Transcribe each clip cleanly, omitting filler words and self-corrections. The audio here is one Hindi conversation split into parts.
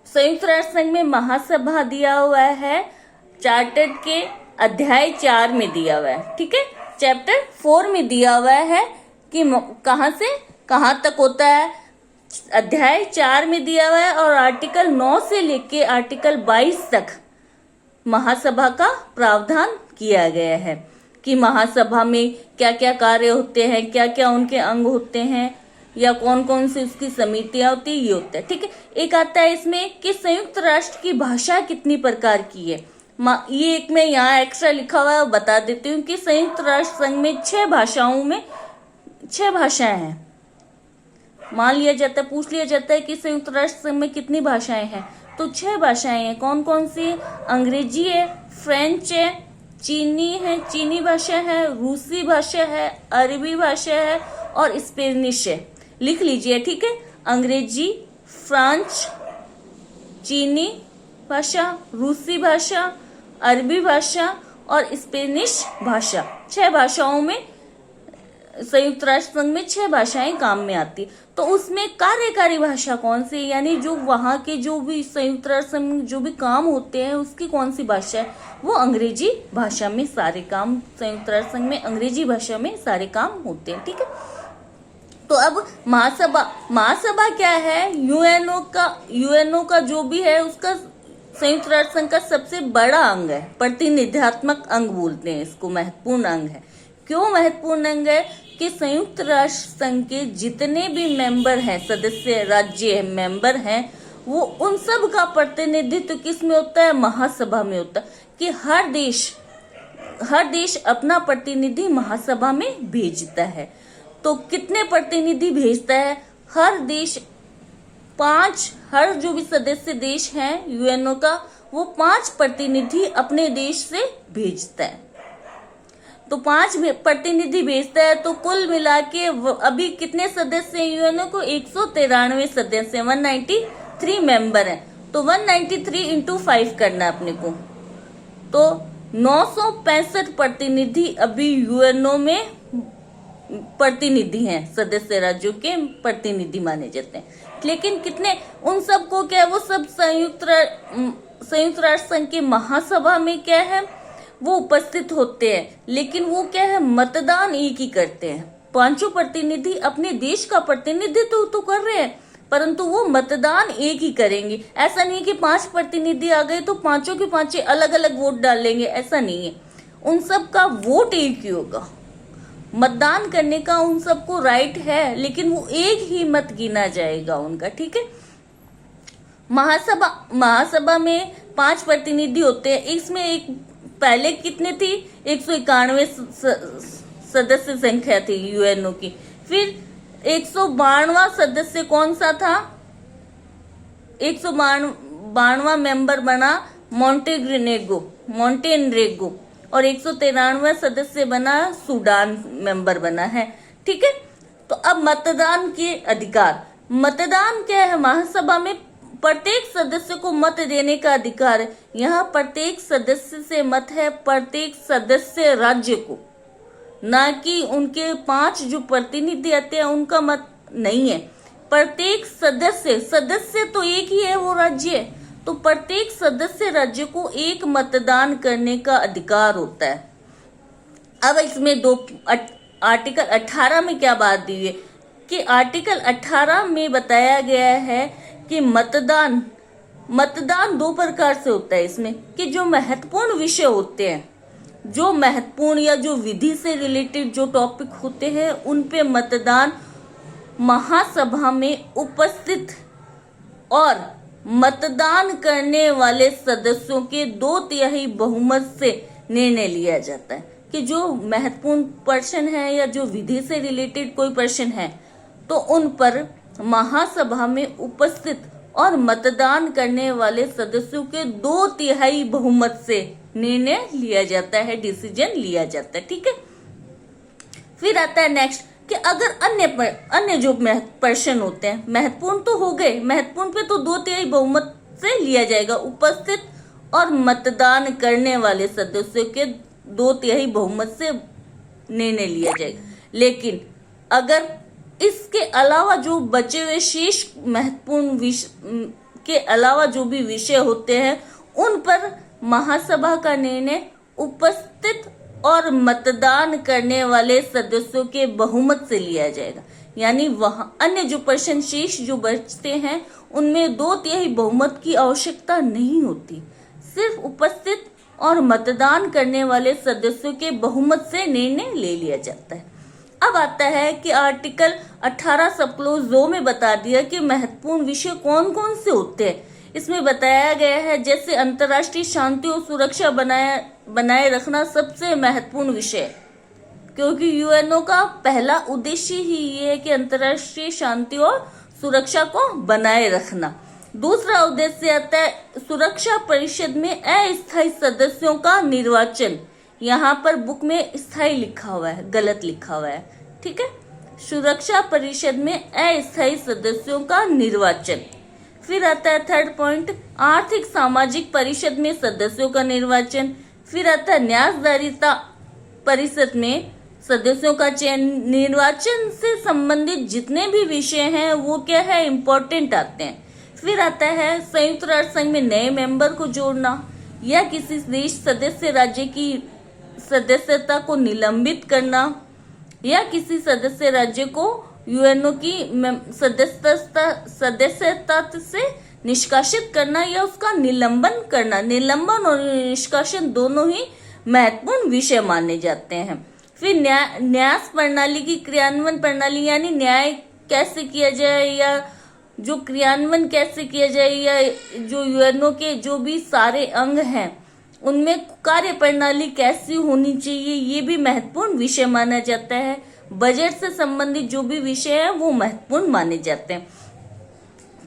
संयुक्त राष्ट्र संघ में महासभा दिया हुआ है चार्टर के अध्याय 4 में दिया हुआ है, ठीक है। चैप्टर 4 में दिया हुआ है कि कहां से कहां तक होता है, अध्याय 4 में दिया हुआ है और आर्टिकल 9 से लेके आर्टिकल 22 तक महासभा का प्रावधान किया गया है कि महासभा में क्या क्या कार्य होते हैं, क्या क्या उनके अंग होते हैं या कौन कौन सी उसकी समितियां होती है, ये होता है, ठीक है। एक आता है इसमें कि संयुक्त राष्ट्र की भाषा कितनी प्रकार की है। ये एक में यहाँ एक्स्ट्रा लिखा हुआ है, बता देती हूँ कि संयुक्त राष्ट्र संघ में 6 भाषाएं हैं। मान लिया जाता है, पूछ लिया जाता है कि संयुक्त राष्ट्र संघ में कितनी भाषाएं हैं, तो 6 भाषाएं हैं। कौन कौन सी? अंग्रेजी है, फ्रेंच है, चीनी है, चीनी भाषा है, रूसी भाषा है, अरबी भाषा है और स्पेनिश है। लिख लीजिए, ठीक है। अंग्रेजी, फ्रेंच, चीनी भाषा, रूसी भाषा, अरबी भाषा और स्पेनिश भाषा। 6 भाषाओं में संयुक्त राष्ट्र संघ में 6 भाषाएं काम में आती। तो उसमें कार्यकारी भाषा कौन सी, यानी जो वहां के जो भी संयुक्त राष्ट्र संघ में जो भी काम होते हैं उसकी कौन सी भाषा है, वो अंग्रेजी भाषा में सारे काम, संयुक्त राष्ट्र संघ में अंग्रेजी भाषा में सारे काम होते हैं, ठीक है। तो अब महासभा क्या है? यूएनओ का जो भी है उसका संयुक्त राष्ट्र संघ का सबसे बड़ा अंग है, प्रतिनिधित्वात्मक अंग बोलते हैं इसको, महत्वपूर्ण अंग है। क्यों महत्वपूर्ण अंग है? कि संयुक्त राष्ट्र संघ के जितने भी मेंबर हैं, सदस्य राज्य मेंबर हैं, वो उन सब का प्रतिनिधित्व किस में होता है? महासभा में होता है। कि हर देश अपना प्रतिनिधि महासभा में भेजता है। तो कितने प्रतिनिधि भेजता है? हर देश 5, हर जो भी सदस्य देश हैं यूएनओ का, वो 5 प्रतिनिधि अपने देश से भेजता है। तो 5 प्रतिनिधि भेजता है। तो कुल मिला के अभी कितने सदस्य हैं यूएनओ को? 193 सदस्य, 193 मेंबर हैं। तो 193 इंटू 5 करना है अपने को। तो 965 प्रतिनिधि अभी यूएनओ में प्रतिनिधि हैं, सदस्य राज्यों के प्रतिनिधि माने जाते हैं। लेकिन कितने, उन सबको क्या है, वो सब संयुक्त राष्ट्र संघ की महासभा में क्या है, वो उपस्थित होते हैं। लेकिन वो क्या है, मतदान एक ही करते हैं। 5 प्रतिनिधि अपने देश का प्रतिनिधित्व तो कर रहे हैं, परंतु वो मतदान एक ही करेंगे। ऐसा नहीं है कि 5 प्रतिनिधि आ गए तो 5 के 5 अलग अलग वोट डालेंगे, ऐसा नहीं है। उन सब का वोट एक ही होगा, मतदान करने का उन सबको राइट है, लेकिन वो एक ही मत गिना जाएगा उनका, ठीक है। महासभा में 5 प्रतिनिधि होते हैं। इसमें एक पहले कितने थी? 191 सदस्य संख्या थी यूएनओ की। फिर 192वां सदस्य कौन सा था? 192वां मेंबर बना मॉन्टेनेग्रो और 193वां सदस्य बना सूडान मेंबर बना है, ठीक है। तो अब मतदान के अधिकार, मतदान क्या है? महासभा में प्रत्येक सदस्य को मत देने का अधिकार है। यहाँ प्रत्येक सदस्य से मत है प्रत्येक सदस्य राज्य को, ना कि उनके 5 जो प्रतिनिधि आते हैं उनका मत नहीं है। प्रत्येक सदस्य तो एक ही है, वो राज्य है। तो प्रत्येक सदस्य राज्य को एक मतदान करने का अधिकार होता है। अब इसमें आर्टिकल 18 में क्या बात दी है कि आर्टिकल 18 में बताया गया है कि मतदान 2 प्रकार से होता है इसमें, कि जो महत्वपूर्ण विषय होते हैं, जो महत्वपूर्ण या जो विधि से रिलेटेड जो टॉपिक होते हैं, उन पे मतदान महासभा में उपस्थित और मतदान करने वाले सदस्यों के 2/3 बहुमत से निर्णय लिया जाता है। कि जो महत्वपूर्ण प्रश्न है या जो विधि से रिलेटेड कोई प्रश्न है, तो उन पर महासभा में उपस्थित और मतदान करने वाले सदस्यों के 2/3 बहुमत से निर्णय लिया जाता है, डिसीजन लिया जाता है, ठीक है। फिर आता है नेक्स्ट कि अगर अन्य जो प्रश्न होते हैं, महत्वपूर्ण तो हो गए, महत्वपूर्ण पे तो 2/3 बहुमत से लिया जाएगा, उपस्थित और मतदान करने वाले सदस्यों के 2/3 बहुमत से निर्णय लिया जाएगा। लेकिन अगर इसके अलावा जो बचे हुए शेष महत्वपूर्ण के अलावा जो भी विषय होते हैं उन पर महासभा का निर्णय उपस्थित और मतदान करने वाले सदस्यों के बहुमत से लिया जाएगा। यानी वहां अन्य जो प्रश्न शेष जो बचते हैं उनमें 2/3 बहुमत की आवश्यकता नहीं होती, सिर्फ उपस्थित और मतदान करने वाले सदस्यों के बहुमत से निर्णय ले लिया जाता है। अब आता है कि आर्टिकल 18 सब क्लोज 2 में बता दिया कि महत्वपूर्ण विषय कौन कौन से होते हैं। इसमें बताया गया है जैसे अंतर्राष्ट्रीय शांति और सुरक्षा बनाए रखना सबसे महत्वपूर्ण विषय है, क्योंकि यूएनओ का पहला उद्देश्य ही ये है कि अंतर्राष्ट्रीय शांति और सुरक्षा को बनाए रखना। दूसरा उद्देश्य आता है सुरक्षा परिषद में अस्थायी सदस्यों का निर्वाचन। यहाँ पर बुक में स्थायी लिखा हुआ है, गलत लिखा हुआ है, ठीक है। सुरक्षा परिषद में अस्थायी सदस्यों का निर्वाचन। फिर आता है थर्ड पॉइंट, आर्थिक सामाजिक परिषद में सदस्यों का निर्वाचन। फिर आता है न्यायधारिता परिषद में सदस्यों का चयन। निर्वाचन से संबंधित जितने भी विषय हैं वो क्या है, इम्पोर्टेंट आते हैं। फिर आता है संयुक्त राष्ट्र संघ में नए मेंबर को जोड़ना या किसी देश सदस्य राज्य की सदस्यता को निलंबित करना या किसी सदस्य राज्य को यूएनओ की सदस्यता से निष्कासित करना या उसका निलंबन करना। निलंबन और निष्कासन दोनों ही महत्वपूर्ण विषय माने जाते हैं। फिर न्यास प्रणाली की क्रियान्वयन प्रणाली, यानी न्याय कैसे किया जाए या जो क्रियान्वयन कैसे किया जाए या जो यूएनओ के जो भी सारे अंग हैं उनमें कार्य प्रणाली कैसी होनी चाहिए, ये भी महत्वपूर्ण विषय माना जाता है। बजट से संबंधित जो भी विषय है वो महत्वपूर्ण माने जाते हैं,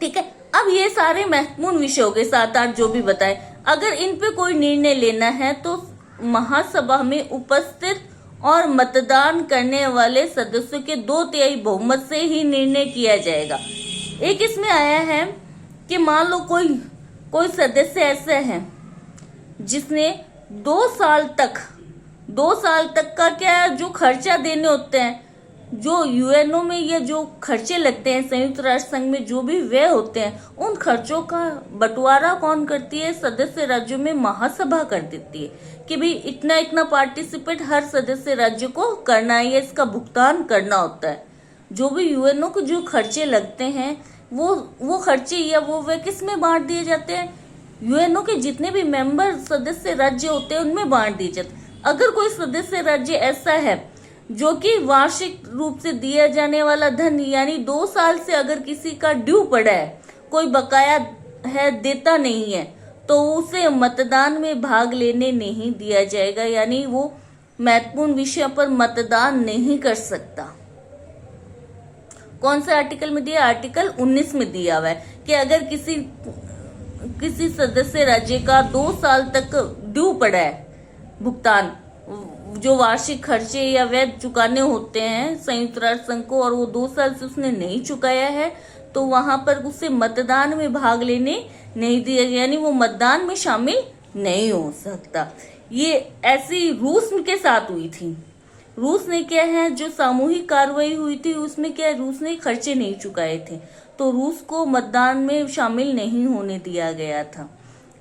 ठीक है। अब ये सारे महत्वपूर्ण विषय हो गए 7-8 जो भी बताए। अगर इन पे कोई निर्णय लेना है तो महासभा में उपस्थित और मतदान करने वाले सदस्यों के 2/3 बहुमत से ही निर्णय किया जाएगा। एक इसमें आया है कि मान लो कोई सदस्य ऐसे हैं जिसने 2 साल तक का क्या जो खर्चा देने होते हैं, जो यूएनओ में या जो खर्चे लगते हैं संयुक्त राष्ट्र संघ में जो भी व्यय होते हैं, उन खर्चों का बंटवारा कौन करती है, सदस्य राज्यों में महासभा कर देती है कि भाई इतना इतना पार्टिसिपेट हर सदस्य राज्य को करना है या इसका भुगतान करना होता है। जो भी यूएनओ को जो खर्चे लगते हैं वो खर्चे या वो वे किस में बांट दिए जाते हैं, यूएनओ के जितने भी मेंबर सदस्य राज्य होते हैं उनमें बांट दिए जाते हैं। अगर कोई सदस्य राज्य ऐसा है जो कि वार्षिक रूप से दिया जाने वाला धन, यानी 2 साल से अगर किसी का ड्यू पड़ा है, कोई बकाया है, देता नहीं है, तो उसे मतदान में भाग लेने नहीं दिया जाएगा, यानी वो महत्वपूर्ण विषय पर मतदान नहीं कर सकता। कौन से आर्टिकल में दिया, आर्टिकल 19 में दिया हुआ है कि अगर किसी सदस्य राज्य का 2 साल तक ड्यू पड़ा है भुगतान, जो वार्षिक खर्चे या व्यय चुकाने होते हैं संयुक्त राष्ट्र संघ को, और वो 2 साल से उसने नहीं चुकाया है, तो वहां पर उसे मतदान में भाग लेने नहीं दिया, यानी वो मतदान में शामिल नहीं हो सकता। ये ऐसी रूस के साथ हुई थी। रूस ने क्या है, जो सामूहिक कार्रवाई हुई थी उसमें क्या है, रूस ने खर्चे नहीं चुकाए थे, तो रूस को मतदान में शामिल नहीं होने दिया गया था,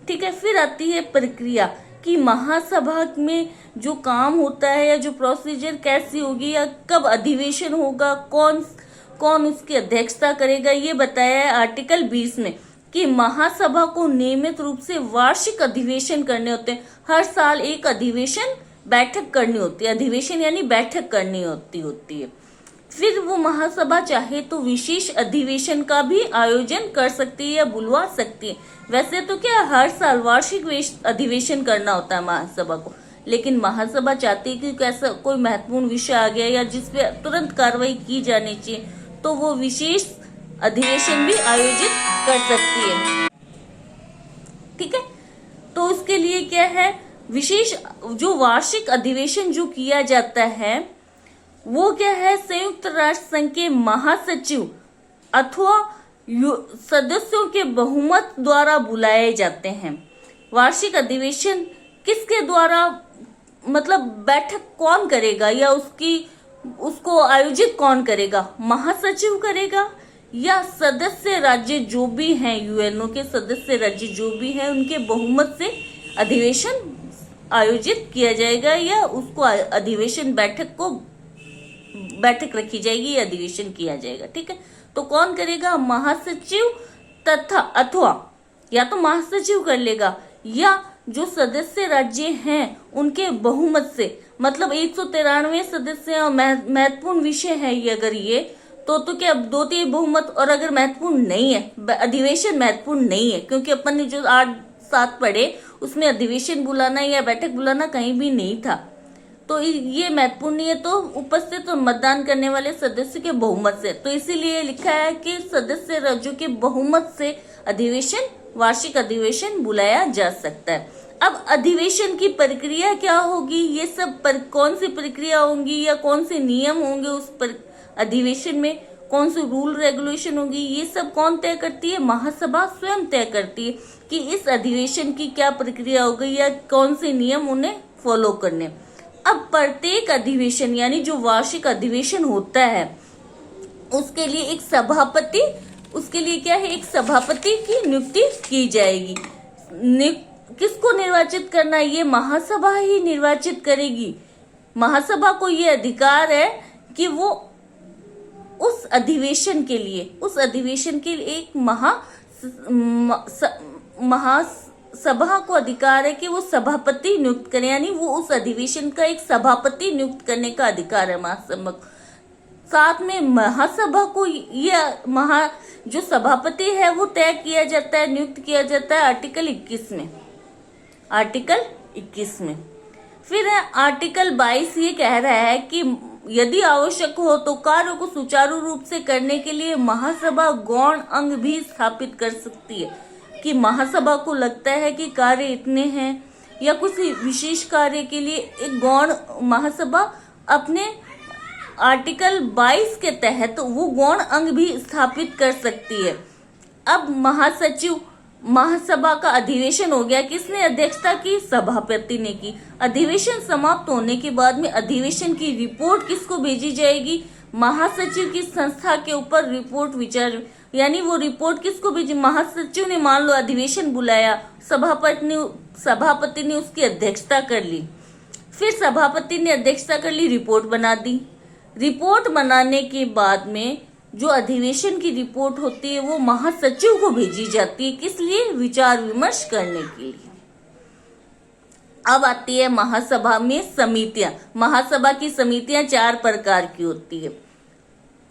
ठीक है। फिर आती है प्रक्रिया कि महासभा में जो काम होता है या जो प्रोसीजर कैसी होगी या कब अधिवेशन होगा, कौन उसकी अध्यक्षता करेगा, ये बताया है आर्टिकल 20 में कि महासभा को नियमित रूप से वार्षिक अधिवेशन करने होते हैं। हर साल एक बैठक करनी होती है, अधिवेशन यानी बैठक करनी होती है। फिर वो महासभा चाहे तो विशेष अधिवेशन का भी आयोजन कर सकती है या बुलवा सकती है। वैसे तो क्या हर साल वार्षिक अधिवेशन करना होता है महासभा को, लेकिन महासभा चाहती है कि कैसा कोई महत्वपूर्ण विषय आ गया या जिस पे तुरंत कार्रवाई की जानी चाहिए, तो वो विशेष अधिवेशन भी आयोजित कर सकती है, ठीक है। तो उसके लिए क्या है, विशेष जो वार्षिक अधिवेशन जो किया जाता है वो क्या है, संयुक्त राष्ट्र संघ के महासचिव अथवा सदस्यों के बहुमत द्वारा बुलाए जाते हैं। वार्षिक अधिवेशन किसके द्वारा, मतलब बैठक कौन करेगा या उसको आयोजित कौन करेगा, महासचिव करेगा या सदस्य राज्य जो भी हैं, यूएनओ के सदस्य राज्य जो भी हैं, उनके बहुमत से अधिवेशन आयोजित किया जाएगा या उसको अधिवेशन बैठक रखी जाएगी या अधिवेशन किया जाएगा। ठीक है, तो कौन करेगा? महासचिव तथा अथवा या तो महासचिव कर लेगा या जो सदस्य राज्य हैं उनके बहुमत से, मतलब 193 सदस्य और महत्वपूर्ण विषय है ये, अगर ये तो क्या 2/3 बहुमत, और अगर महत्वपूर्ण नहीं है, अधिवेशन महत्वपूर्ण नहीं है, क्योंकि अपन ने जो 8-7 पढ़े उसमें अधिवेशन बुलाना या बैठक बुलाना कहीं भी नहीं था, तो ये महत्वपूर्ण नहीं है, तो उपस्थित और मतदान करने वाले सदस्य के बहुमत से, तो इसीलिए लिखा है कि सदस्य राज्यों के बहुमत से अधिवेशन, वार्षिक अधिवेशन बुलाया जा सकता है। अब अधिवेशन की प्रक्रिया क्या होगी, ये सब कौन सी प्रक्रिया होंगी या कौन से नियम होंगे उस पर अधिवेशन में, कौन से रूल रेगुलेशन होगी, ये सब कौन तय करती है? महासभा स्वयं तय करती है कि इस अधिवेशन की क्या प्रक्रिया होगी या कौन से नियम उन्हें फॉलो करने। अब प्रत्येक अधिवेशन यानी जो वार्षिक अधिवेशन होता है उसके लिए एक सभापति, उसके लिए क्या है, एक सभापति की नियुक्ति की जाएगी। किसको निर्वाचित करना है? ये महासभा ही निर्वाचित करेगी। महासभा को ये अधिकार है कि वो उस अधिवेशन के लिए एक महासभा को अधिकार है कि वो सभापति नियुक्त करे, यानी वो उस अधिवेशन का एक सभापति नियुक्त करने का अधिकार है महासभा। साथ में महासभा को ये जो सभापति है वो तय किया जाता है, नियुक्त किया जाता है आर्टिकल 21 में। आर्टिकल 21 में फिर है आर्टिकल 22, ये कह रहा है कि यदि आवश्यक हो तो कार्य को सुचारू रूप से करने के लिए महासभा गौण अंग भी स्थापित कर सकती है, कि महासभा को लगता है कि कार्य इतने हैं या कुछ विशेष कार्य के लिए एक गौण महासभा अपने आर्टिकल 22 के तहत वो गौण अंग भी स्थापित कर सकती है। अब महासभा का अधिवेशन हो गया, किसने अध्यक्षता की? सभापति ने की। अधिवेशन समाप्त होने के बाद में अधिवेशन की रिपोर्ट किसको भेजी जाएगी? महासचिव की संस्था के ऊपर रिपोर्ट विचार, यानी वो रिपोर्ट किसको भेजी? महासचिव ने मान लो अधिवेशन बुलाया, सभापति ने उसकी अध्यक्षता कर ली, फिर सभापति ने अध्यक्षता कर ली, रिपोर्ट बना दी। रिपोर्ट बनाने के बाद में जो अधिवेशन की रिपोर्ट होती है वो महासचिव को भेजी जाती है, किस लिए? विचार विमर्श करने के लिए। अब आती है महासभा में समितियां। महासभा की समितियां 4 प्रकार की होती है।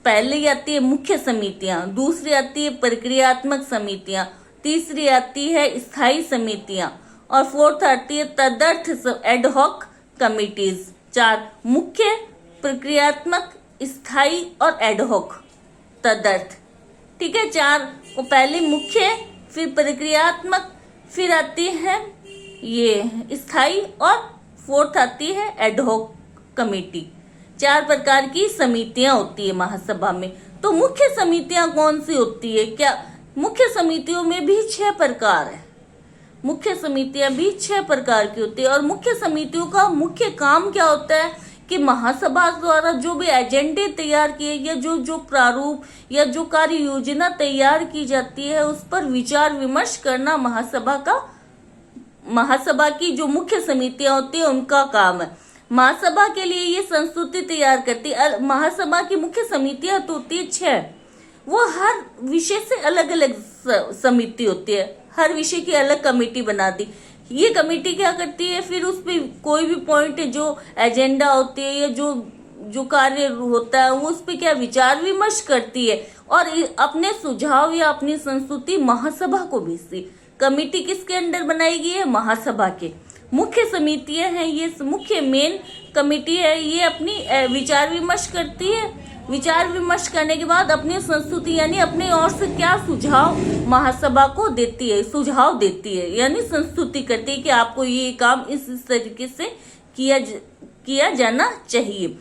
पहले आती है मुख्य समितियां, दूसरी आती है प्रक्रियात्मक समितियां, तीसरी आती है स्थायी समितियां और फोर्थ आती है तदर्थ एडहॉक कमिटीज। 4 मुख्य, प्रक्रियात्मक, स्थायी और एडहॉक तदर्थ। ठीक है, 4 को पहले मुख्य, फिर प्रक्रियात्मक, फिर आती है ये स्थायी और फोर्थ आती है एडहॉक कमेटी। 4 प्रकार की समितियां होती है महासभा में। तो मुख्य समितियां कौन सी होती है? क्या मुख्य समितियों में भी 6 प्रकार है। मुख्य समितियां भी 6 प्रकार की होती है और मुख्य समितियों का मुख्य काम क्या होता है कि महासभा द्वारा जो भी एजेंडे तैयार किए या जो प्रारूप या जो कार्य योजना तैयार की जाती है उस पर विचार विमर्श करना महासभा की जो मुख्य समितियां होती है उनका काम है। महासभा के लिए ये संस्तुति तैयार करती है। महासभा की मुख्य समितियां तो होती है 6, वो हर विषय से अलग अलग समिति होती है, हर विषय की अलग कमेटी बना दी। ये कमेटी क्या करती है, फिर उस पे कोई भी पॉइंट जो एजेंडा होती है या जो कार्य होता है वो उस पे क्या विचार विमर्श करती है और अपने सुझाव या अपनी संस्तुति महासभा को भेजती। कमेटी किसके अंडर बनाई गई है? महासभा के। मुख्य समितियां हैं, ये मुख्य मेन कमेटी है, ये अपनी विचार विमर्श करती है। विचार विमर्श करने के बाद अपनी संस्तुति यानी अपने ओर से क्या सुझाव महासभा को देती है, सुझाव देती है यानी संस्तुति करती है कि आपको ये काम इस तरीके से किया जाना चाहिए।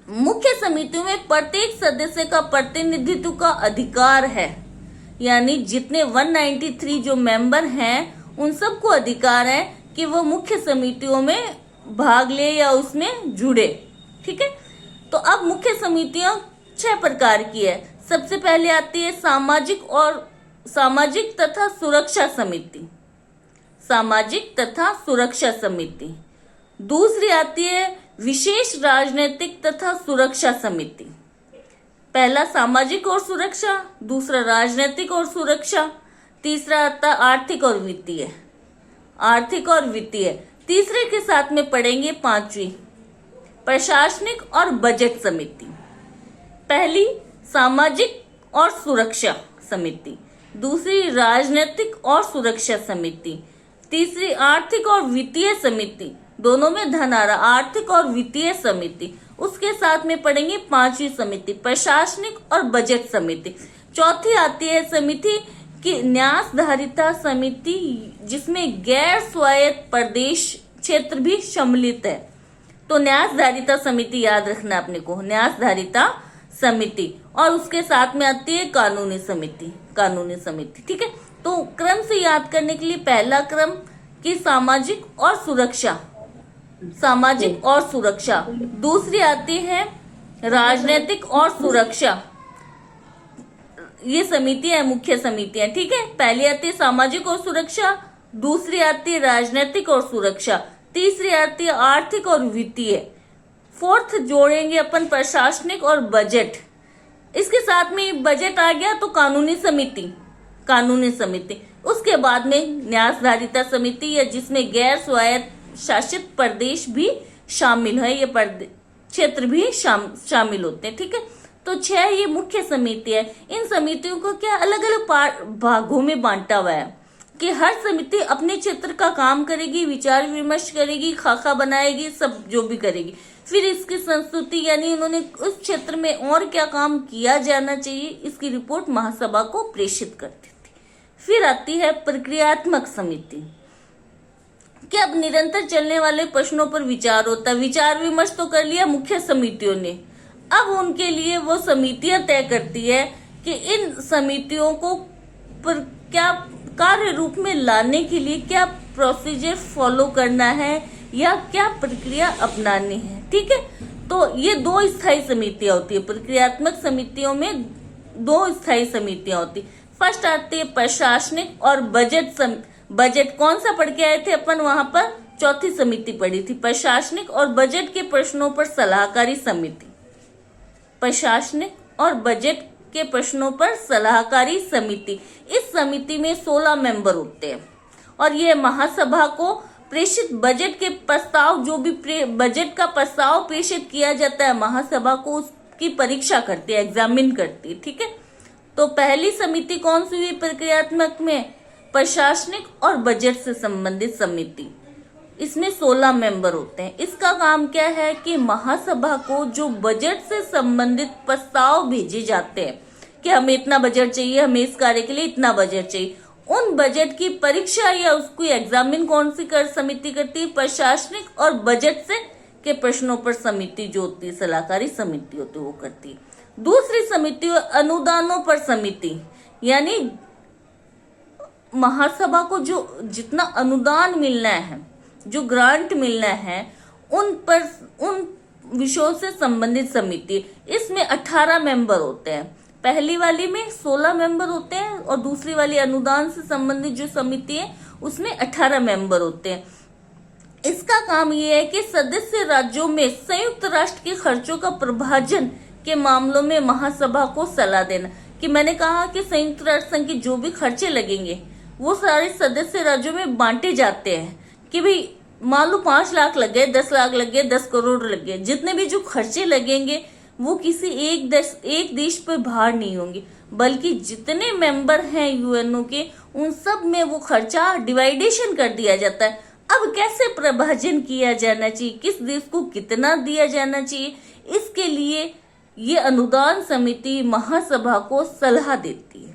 मुख्य समितियों में प्रत्येक सदस्य का प्रतिनिधित्व का अधिकार है, यानी जितने 193 जो मेंबर हैं उन सबको अधिकार है कि वो मुख्य समितियों में भाग ले या उसमें जुड़े। ठीक है, तो अब मुख्य समितियां 6 प्रकार की है। सबसे पहले आती है सामाजिक तथा सुरक्षा समिति, सामाजिक तथा सुरक्षा समिति। दूसरी आती है विशेष राजनीतिक तथा सुरक्षा समिति। पहला सामाजिक और सुरक्षा, दूसरा राजनीतिक और सुरक्षा, तीसरा आता आर्थिक और वित्तीय, आर्थिक और वित्तीय। तीसरे के साथ में पढ़ेंगे पांचवी प्रशासनिक और बजट समिति। पहली सामाजिक और सुरक्षा समिति, दूसरी राजनीतिक और सुरक्षा समिति, तीसरी आर्थिक और वित्तीय समिति, दोनों में धन आ रहा, आर्थिक और वित्तीय समिति। उसके साथ में पढ़ेंगे पांचवी समिति प्रशासनिक और बजट समिति। चौथी आती है समिति की न्यासधारिता समिति, जिसमें गैर स्वायत्त प्रदेश क्षेत्र भी सम्मिलित है। तो न्यासधारिता समिति याद रखना अपने को, न्यासधारिता समिति। और उसके साथ में आती है कानूनी समिति, कानूनी समिति। ठीक है, तो क्रम से याद करने के लिए पहला क्रम की सामाजिक और सुरक्षा, सामाजिक और सुरक्षा। दूसरी आती है राजनीतिक और सुरक्षा, ये समितियां मुख्य समितियां। ठीक है, पहली आती है सामाजिक और सुरक्षा, दूसरी आती है राजनीतिक और सुरक्षा, तीसरी आती है आर्थिक और वित्तीय, फोर्थ जोड़ेंगे अपन प्रशासनिक और बजट। इसके साथ में बजट आ गया तो कानूनी समिति, कानूनी समिति। उसके बाद में न्यासधारिता समिति, या जिसमें गैर स्वायत्त शासित प्रदेश भी शामिल है, ये क्षेत्र भी शामिल होते हैं। ठीक है, तो 6 ये मुख्य समिति है। इन समितियों को क्या अलग अलग भागों में बांटा हुआ है कि हर समिति अपने क्षेत्र का काम करेगी, विचार विमर्श करेगी, खाका बनाएगी, सब जो भी करेगी। फिर इसकी संस्तुति यानी इन्होंने उस क्षेत्र में और क्या काम किया जाना चाहिए, इसकी रिपोर्ट महासभा को प्रेषित करती थी। फिर आती है प्रक्रियात्मक समिति कि अब निरंतर चलने वाले प्रश्नों पर विचार होता है। विचार विमर्श तो कर लिया मुख्य समितियों ने, अब उनके लिए वो समितियां तय करती है कि इन समितियों को पर क्या कार्य रूप में लाने के लिए क्या प्रोसीजर फॉलो करना है या क्या प्रक्रिया अपनानी है। ठीक है, तो ये 2 स्थायी समितियां होती है। प्रक्रियात्मक समितियों में 2 स्थायी समितियां होती। फर्स्ट आती है प्रशासनिक और बजट बजट कौन सा पढ़ के आए थे अपन, वहां पर चौथी समिति पढ़ी थी, प्रशासनिक और बजट के प्रश्नों पर सलाहकारी समिति, प्रशासनिक और बजट के प्रश्नों पर सलाहकारी समिति। इस समिति में 16 मेंबर होते हैं और ये महासभा को प्रेषित बजट के प्रस्ताव, जो भी बजट का प्रस्ताव प्रेषित किया जाता है, महासभा को उसकी परीक्षा करती है, एग्जामिन करती है। ठीक है, तो पहली समिति कौन सी हुई प्रक्रियात्मक में, प्रशासनिक और बजट से संबंधित समिति। इसमें 16 मेंबर होते हैं। इसका काम क्या है कि महासभा को जो बजट से संबंधित प्रस्ताव भेजे जाते हैं कि हमें इतना बजट चाहिए, हमें इस कार्य के लिए इतना बजट चाहिए, उन बजट की परीक्षा या उसको एग्जामिन कौन सी समिति करती है, प्रशासनिक और बजट से के प्रश्नों पर समिति जो होती है, सलाहकारी समिति होती है, वो करती है। दूसरी समिति अनुदानों पर समिति, यानी महासभा को जो जितना अनुदान मिलना है, जो ग्रांट मिलना है, उन विषयों से संबंधित समिति। इसमें 18 मेंबर होते हैं। पहली वाली में 16 मेंबर होते हैं और दूसरी वाली अनुदान से संबंधित जो समिति है उसमें 18 मेंबर होते हैं। इसका काम ये है कि सदस्य राज्यों में संयुक्त राष्ट्र के खर्चों का प्रभाजन के मामलों में महासभा को सलाह देना। कि मैंने कहा कि संयुक्त राष्ट्र संघ के जो भी खर्चे लगेंगे वो सारे सदस्य राज्यों में बांटे जाते हैं कि भाई मान लो 5 लाख लग गए, 10 लाख लग गए, 10 करोड़ लग गए, जितने भी जो खर्चे लगेंगे वो किसी एक देश पर भार नहीं होंगे, बल्कि जितने मेंबर हैं यूएनओ के उन सब में वो खर्चा डिवाइडेशन कर दिया जाता है। अब कैसे प्रभाजन किया जाना चाहिए, किस देश को कितना दिया जाना चाहिए, इसके लिए ये अनुदान समिति महासभा को सलाह देती है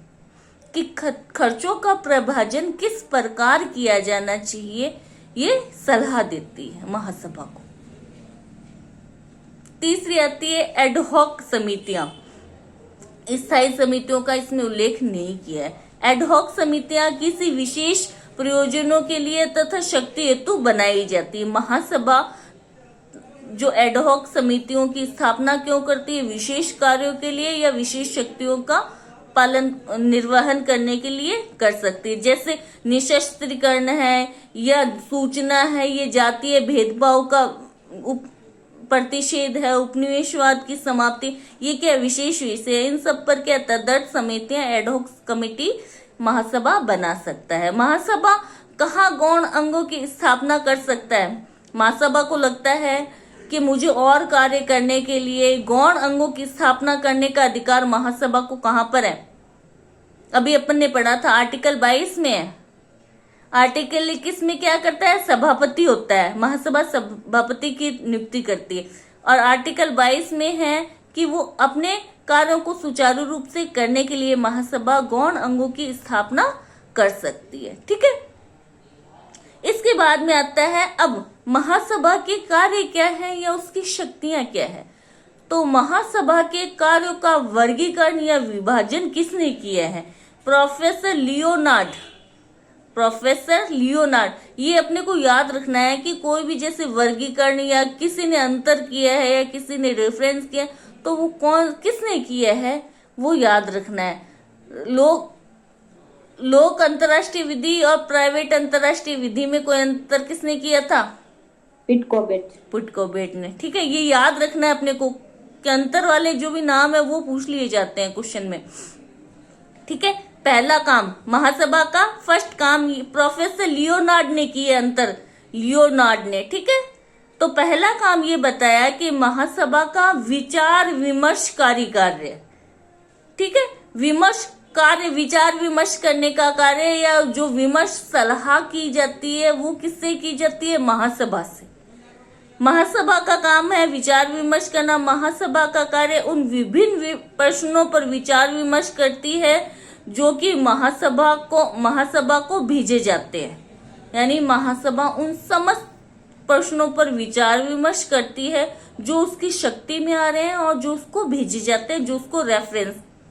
कि खर्चों का प्रभाजन किस प्रकार किया जाना चाहिए, ये सलाह देती है महासभा को। तीसरी आती है एडहॉक समितियां। स्थायी समितियों का इसमें उल्लेख नहीं किया है। एडहॉक समितियां किसी विशेष प्रयोजनों के लिए तथा शक्ति हेतु बनाई जाती है। महासभा जो एडहॉक समितियों की स्थापना क्यों करती है? विशेष कार्यों के लिए या विशेष शक्तियों का पालन निर्वहन करने के लिए कर सकती है। जैसे निशस्त्रीकरण है या सूचना है, ये जातीय भेदभाव का प्रतिषेध है, उपनिवेशवाद की समाप्ति, ये क्या विशेष विषय है। इन सब पर क्या तदर्थ समितियां एडहॉक कमेटी महासभा बना सकता है। महासभा कहाँ गौण अंगों की स्थापना कर सकता है? महासभा को लगता है कि मुझे और कार्य करने के लिए गौण अंगों की स्थापना करने का अधिकार महासभा को कहां पर है? अभी अपन ने पढ़ा था आर्टिकल 22 में है। आर्टिकल 21 में क्या करता है? सभापति होता है, महासभा सभापति की नियुक्ति करती है। और आर्टिकल 22 में है कि वो अपने कार्यों को सुचारू रूप से करने के लिए महासभा गौण अंगों की स्थापना कर सकती है। ठीक है, इसके बाद में आता है अब महासभा के कार्य क्या है या उसकी शक्तियां क्या है। तो महासभा के कार्यों का वर्गीकरण या विभाजन किसने किया है? Professor Leonard. ये अपने को याद रखना है कि कोई भी जैसे वर्गीकरण या किसी ने अंतर किया है या किसी ने रेफरेंस किया, तो वो किसने किया है वो याद रखना है। लोक अंतर्राष्ट्रीय विधि और प्राइवेट अंतर्राष्ट्रीय विधि में कोई अंतर किसने किया था? पिटकोबेट ने। ठीक है, ये याद रखना है अपने को कि अंतर वाले जो भी नाम है वो पूछ लिए जाते हैं क्वेश्चन में। ठीक है, पहला काम महासभा का फर्स्ट काम प्रोफेसर लियोनार्ड ने किया, अंतर लियोनार्ड ने। ठीक है, तो पहला काम ये बताया कि महासभा का विचार विमर्शकारी कार्य। ठीक है, विचार विमर्श करने का कार्य या जो विमर्श सलाह की जाती है वो किससे की जाती है? महासभा से। महासभा का काम है विचार विमर्श करना। महासभा का कार्य उन विभिन्न प्रश्नों पर विचार विमर्श करती है जो कि महासभा को भेजे जाते हैं। यानी महासभा उन समस्त प्रश्नों पर विचार विमर्श करती है जो उसकी शक्ति में आ रहे हैं और जो उसको भेजे जाते हैं, जो उसको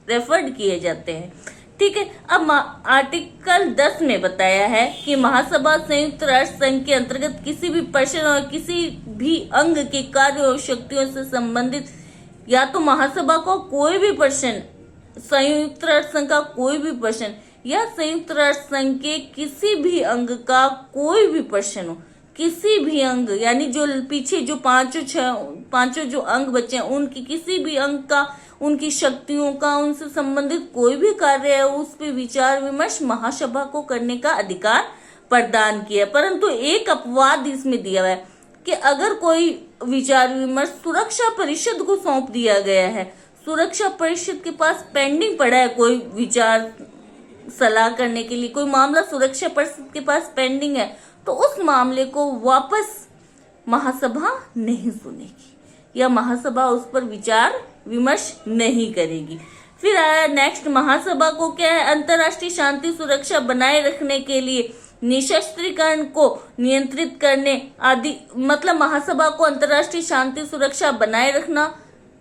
रेफर्ड किए जाते हैं। ठीक है, अब आर्टिकल 10 में बताया है कि महासभा संयुक्त राष्ट्र संघ के अंतर्गत किसी भी प्रश्न और किसी भी अंग के कार्य और शक्तियों से संबंधित या तो महासभा को कोई भी प्रश्न, संयुक्त राष्ट्र संघ का कोई भी प्रश्न या संयुक्त राष्ट्र संघ के किसी भी अंग का कोई भी प्रश्न हो, किसी भी अंग यानी जो पीछे जो पांचों जो अंग बचे हैं उनकी किसी भी अंग का, उनकी शक्तियों का, उनसे संबंधित कोई भी कार्य है उस पर विचार विमर्श महासभा को करने का अधिकार प्रदान किया। परंतु एक अपवाद इसमें दिया हुआ है कि अगर कोई विचार विमर्श सुरक्षा परिषद को सौंप दिया गया है, सुरक्षा परिषद के पास पेंडिंग पड़ा है कोई विचार सलाह करने के लिए, कोई मामला सुरक्षा परिषद के पास पेंडिंग है, तो उस मामले को वापस महासभा नहीं सुनेगी या महासभा उस पर विचार विमर्श नहीं करेगी। फिर आया नेक्स्ट, महासभा को क्या है? अंतर्राष्ट्रीय शांति सुरक्षा बनाए रखने के लिए निशस्त्रीकरण को नियंत्रित करने आदि, मतलब महासभा को अंतर्राष्ट्रीय शांति सुरक्षा बनाए रखना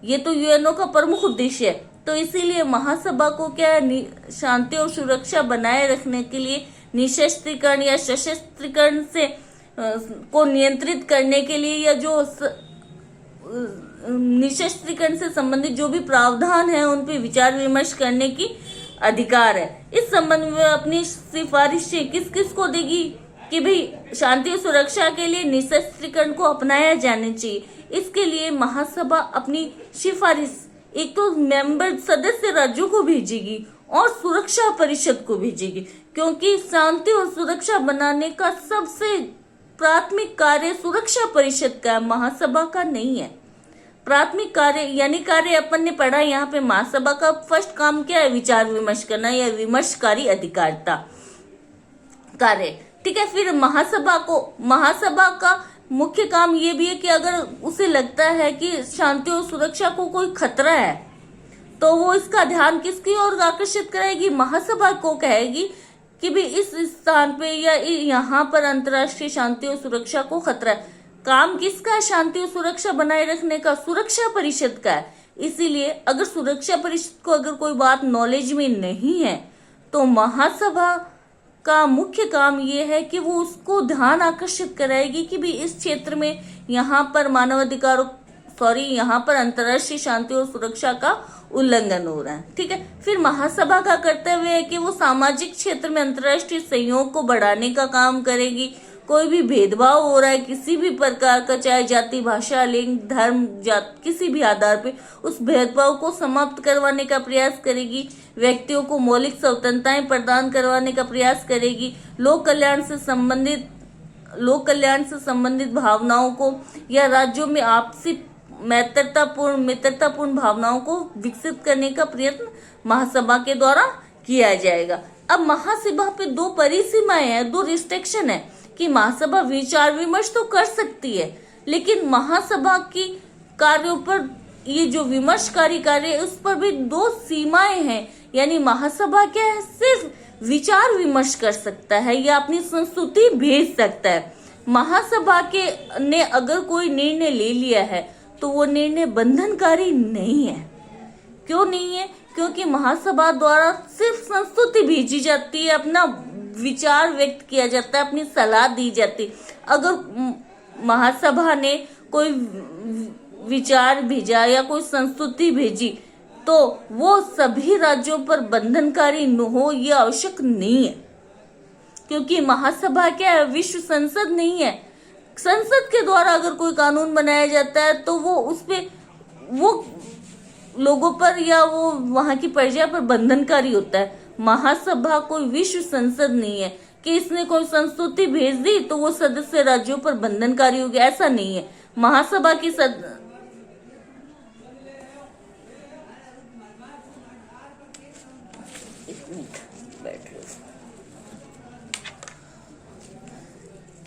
ये तो यूएनओ का प्रमुख उद्देश्य है। तो इसीलिए महासभा को क्या है? शांति और सुरक्षा बनाए रखने के लिए निशस्त्रीकरण या सशस्त्रीकरण से को नियंत्रित करने के लिए या जो निशस्त्रीकरण से संबंधित जो भी प्रावधान है उन पे विचार विमर्श करने की अधिकार है। इस संबंध में अपनी सिफारिशें किस किस को देगी कि भाई शांति और सुरक्षा के लिए निशस्त्रीकरण को अपनाया जाना चाहिए। इसके लिए महासभा अपनी सिफारिश एक तो मेंबर सदस्य राज्यों को भेजेगी और सुरक्षा परिषद को भेजेगी, क्योंकि शांति और सुरक्षा बनाने का सबसे प्राथमिक कार्य सुरक्षा परिषद का, महासभा का नहीं है। प्राथमिक कार्य यानी कार्य अपन ने पढ़ा यहाँ पे महासभा का फर्स्ट काम क्या है? विचार विमर्श करना या विमर्शकारी अधिकारिता कार्य। ठीक है, फिर महासभा का मुख्य काम ये भी है कि अगर उसे लगता है कि शांति और सुरक्षा को कोई खतरा है तो वो इसका ध्यान किसकी ओर आकर्षित करेगी? महासभा को कहेगी कि भी इस स्थान पे या यहाँ पर अंतर्राष्ट्रीय शांति और सुरक्षा को खतरा है। काम किसका है? शांति और सुरक्षा बनाए रखने का सुरक्षा परिषद का है। इसीलिए अगर सुरक्षा परिषद को अगर कोई बात नॉलेज में नहीं है तो महासभा का मुख्य काम ये है कि वो उसको ध्यान आकर्षित कराएगी कि भी इस क्षेत्र में यहाँ पर यहाँ पर अंतर्राष्ट्रीय शांति और सुरक्षा का उल्लंघन हो रहा है। ठीक है, फिर महासभा का कर्तव्य है कि वो सामाजिक क्षेत्र में अंतर्राष्ट्रीय सहयोग को बढ़ाने का काम करेगी। कोई भी भेदभाव हो रहा है किसी भी प्रकार का, चाहे जाति, भाषा, लिंग, धर्म, जात, किसी भी आधार पे, उस भेदभाव को समाप्त करवाने का प्रयास करेगी। व्यक्तियों को मौलिक स्वतंत्रताएं प्रदान करवाने का प्रयास करेगी। लोक कल्याण से संबंधित भावनाओं को या राज्यों में आपसी मित्रतापूर्ण भावनाओं को विकसित करने का प्रयत्न महासभा के द्वारा किया जाएगा। अब महासभा पे दो परिसीमाएं हैं, दो रिस्ट्रिक्शन है कि महासभा विचार विमर्श तो कर सकती है, लेकिन महासभा की कार्यों पर, ये जो विमर्शकारी कार्य है उस पर भी दो सीमाएं हैं। यानी महासभा क्या है, सिर्फ विचार विमर्श कर सकता है या अपनी संस्तुति भेज सकता है। महासभा ने अगर कोई निर्णय ले लिया है तो वो निर्णय बंधनकारी नहीं है। क्यों नहीं है? क्योंकि महासभा द्वारा सिर्फ संस्तुति भेजी जाती है, अपना विचार व्यक्त किया जाता है, अपनी सलाह दी जाती है। अगर महासभा ने कोई विचार भेजा या कोई संस्तुति भेजी तो वो सभी राज्यों पर बंधनकारी न हो, ये आवश्यक नहीं है। क्योंकि महासभा क्या है, विश्व संसद नहीं है। संसद के द्वारा अगर कोई कानून बनाया जाता है तो वो उसपे वो लोगों पर या वो वहां की प्रजा पर बंधनकारी होता है। महासभा कोई विश्व संसद नहीं है कि इसने कोई संस्तुति भेज दी तो वो सदस्य राज्यों पर बंधनकारी हो गया, ऐसा नहीं है। महासभा की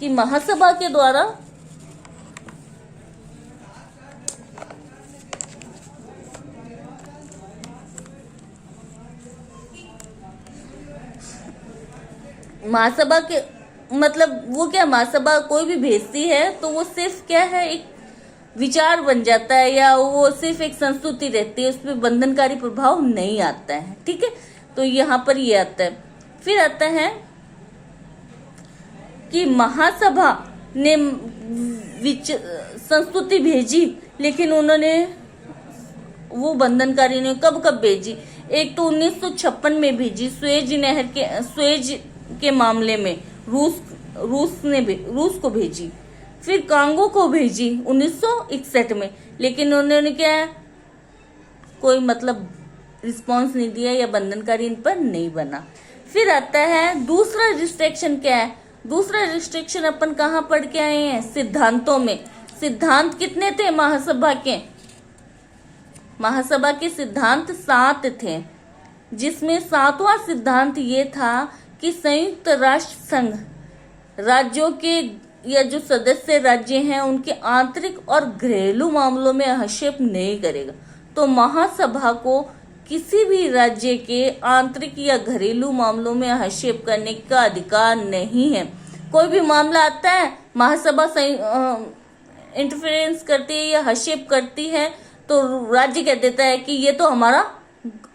महासभा के द्वारा महासभा के मतलब वो क्या, महासभा कोई भी भेजती है तो वो सिर्फ क्या है, एक विचार बन जाता है या वो सिर्फ एक संस्तुति रहती है, उसमें बंधनकारी प्रभाव नहीं आता है। ठीक है, तो यहाँ पर ये आता है। फिर आता है कि महासभा ने संस्तुति भेजी लेकिन उन्होंने वो बंधनकारी ने कब भेजी। एक तो 1956 में भेजी, स्वेज के मामले में रूस को भेजी। फिर कांगो को भेजी 1961 में, लेकिन उन्होंने क्या कोई मतलब रिस्पांस नहीं दिया या बंधनकारी इन पर नहीं बना। फिर आता है दूसरा रिस्ट्रिक्शन। क्या है दूसरा रिस्ट्रिक्शन? अपन कहाँ पढ़ के आए हैं, सिद्धांतों में। सिद्धांत कितने थे महासभा के? महासभा के सिद्धांत 7 थे, जिसमें 7वां सिद्धांत ये था कि संयुक्त राष्ट्र संघ राज्यों के या जो सदस्य राज्य हैं उनके आंतरिक और घरेलू मामलों में हस्तक्षेप नहीं करेगा। तो महासभा को किसी भी राज्य के आंतरिक या घरेलू मामलों में हस्तक्षेप करने का अधिकार नहीं है। कोई भी मामला आता है, महासभा इंटरफेरेंस करती है या हस्तक्षेप करती है तो राज्य कह देता है कि ये तो हमारा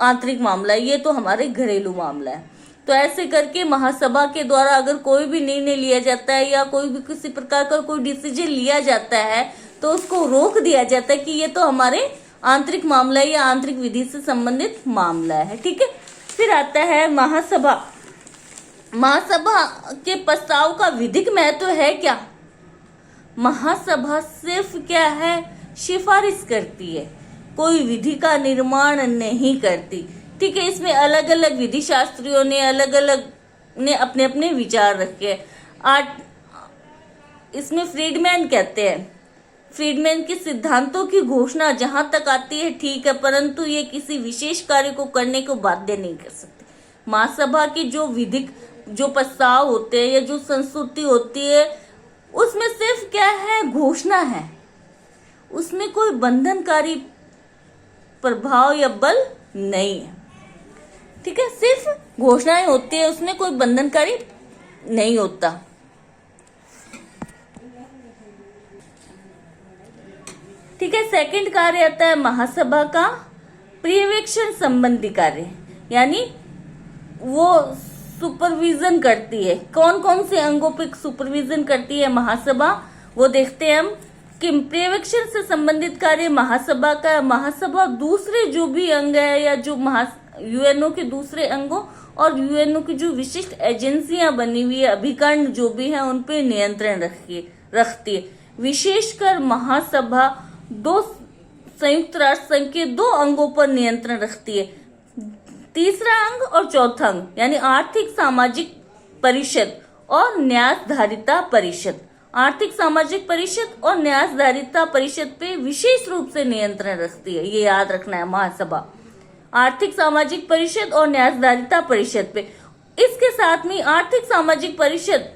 आंतरिक मामला है, ये तो हमारे घरेलू मामला है। तो ऐसे करके महासभा के द्वारा अगर कोई भी निर्णय लिया जाता है या कोई भी किसी प्रकार का कोई डिसीजन लिया जाता है तो उसको रोक दिया जाता है कि ये तो हमारे आंतरिक मामला है या आंतरिक विधि से संबंधित मामला है। ठीक है, फिर आता है महासभा। महासभा के प्रस्ताव का विधिक महत्व है क्या? महासभा सिर्फ क्या है, सिफारिश करती है, कोई विधि का निर्माण नहीं करती। ठीक है, इसमें अलग अलग विधि शास्त्रियों ने अपने अपने विचार रखे। इसमें फ्रीडमैन कहते हैं, फ्रीडमैन के सिद्धांतों की घोषणा जहां तक आती है ठीक है, परंतु ये किसी विशेष कार्य को करने को बाध्य नहीं कर सकते। महासभा की जो प्रस्ताव होते हैं या जो संस्तुति होती है उसमें सिर्फ क्या है, घोषणा है, उसमें कोई बंधनकारी प्रभाव या बल नहीं है। ठीक है, सिर्फ घोषणाएं होती है, उसमें कोई बंधनकारी नहीं होता। ठीक है, सेकंड कार्य आता है महासभा का पर्यवेक्षण संबंधी कार्य, यानी वो सुपरविजन करती है। कौन कौन से अंगों पे सुपरविजन करती है महासभा, वो देखते हैं हम। कि पर्यवेक्षण से संबंधित कार्य महासभा का। महासभा दूसरे जो भी अंग है या जो यूएनओ के दूसरे अंगों और यूएनओ की जो विशिष्ट एजेंसियां बनी हुई है, अभिकरण जो भी है, उन पे नियंत्रण रखती है। विशेषकर महासभा दो संयुक्त राष्ट्र संघ के 2 अंगों पर नियंत्रण रखती है, तीसरा अंग और चौथा अंग, यानी आर्थिक सामाजिक परिषद और न्यासधारिता परिषद। आर्थिक सामाजिक परिषद और न्यासधारिता परिषद पे विशेष रूप से नियंत्रण रखती है, ये याद रखना है महासभा। आर्थिक सामाजिक परिषद और न्यासधारिता परिषद पे। इसके साथ में आर्थिक सामाजिक परिषद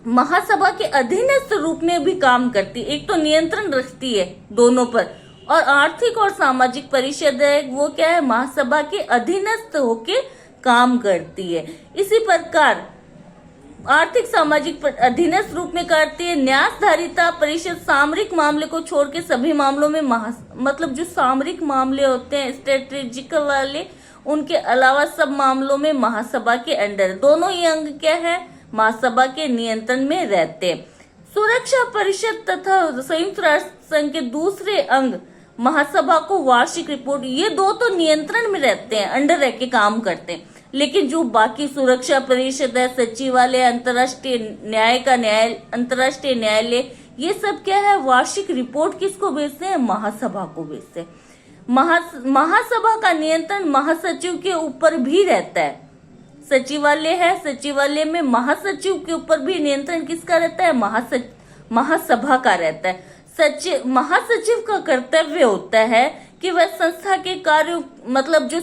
महासभा के अधीनस्थ रूप में भी काम करती है। एक तो नियंत्रण रखती है दोनों पर, और आर्थिक और सामाजिक परिषद है वो क्या है, महासभा के अधीनस्थ होके काम करती है। इसी प्रकार आर्थिक सामाजिक अधीनस्थ रूप में करती है। न्यासधारिता परिषद सामरिक मामले को छोड़ के सभी मामलों में मतलब जो सामरिक मामले होते हैं स्ट्रेटेजिकल वाले, उनके अलावा सब मामलों में महासभा के अंडर। दोनों ही अंग क्या है, महासभा के नियंत्रण में रहते हैं। सुरक्षा परिषद तथा संयुक्त राष्ट्र संघ के दूसरे अंग महासभा को वार्षिक रिपोर्ट, ये 2 तो नियंत्रण में रहते हैं, अंडर रह के काम करते हैं। लेकिन जो बाकी सुरक्षा परिषद है, सचिवालय, अंतर्राष्ट्रीय न्यायालय, ये सब क्या है, वार्षिक रिपोर्ट किसको भेजते हैं, महासभा को भेजते हैं। महासभा का नियंत्रण महासचिव के ऊपर भी रहता है। सचिवालय है, सचिवालय में महासचिव के ऊपर भी नियंत्रण किसका रहता है, महासभा का रहता है। महासचिव का कर्तव्य होता है कि वह संस्था के कार्यों, मतलब जो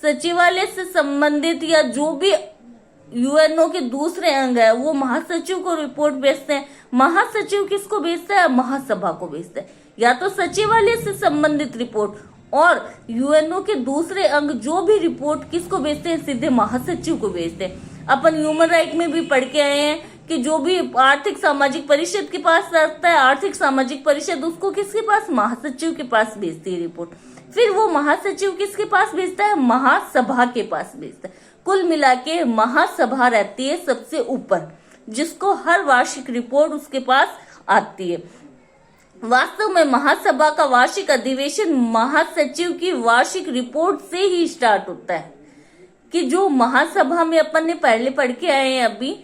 सचिवालय से संबंधित या जो भी यूएनओ के दूसरे अंग है, वो महासचिव को रिपोर्ट भेजते हैं। महासचिव किसको भेजता है, महासभा को भेजता है। या तो सचिवालय से संबंधित रिपोर्ट, और यूएनओ के दूसरे अंग जो भी रिपोर्ट किसको भेजते हैं, सीधे महासचिव को भेजते हैं। अपन ह्यूमन राइट में भी पढ़ के आए हैं कि जो भी आर्थिक सामाजिक परिषद के पास रहता है, आर्थिक सामाजिक परिषद उसको किसके पास, महासचिव के पास भेजती है रिपोर्ट। फिर वो महासचिव किसके पास भेजता है, महासभा के पास भेजता है। कुल मिला के महासभा रहती है सबसे ऊपर, जिसको हर वार्षिक रिपोर्ट उसके पास आती है। वास्तव में महासभा का वार्षिक अधिवेशन महासचिव की वार्षिक रिपोर्ट से ही स्टार्ट होता है। कि जो महासभा में अपन ने पहले पढ़ के आए हैं, अभी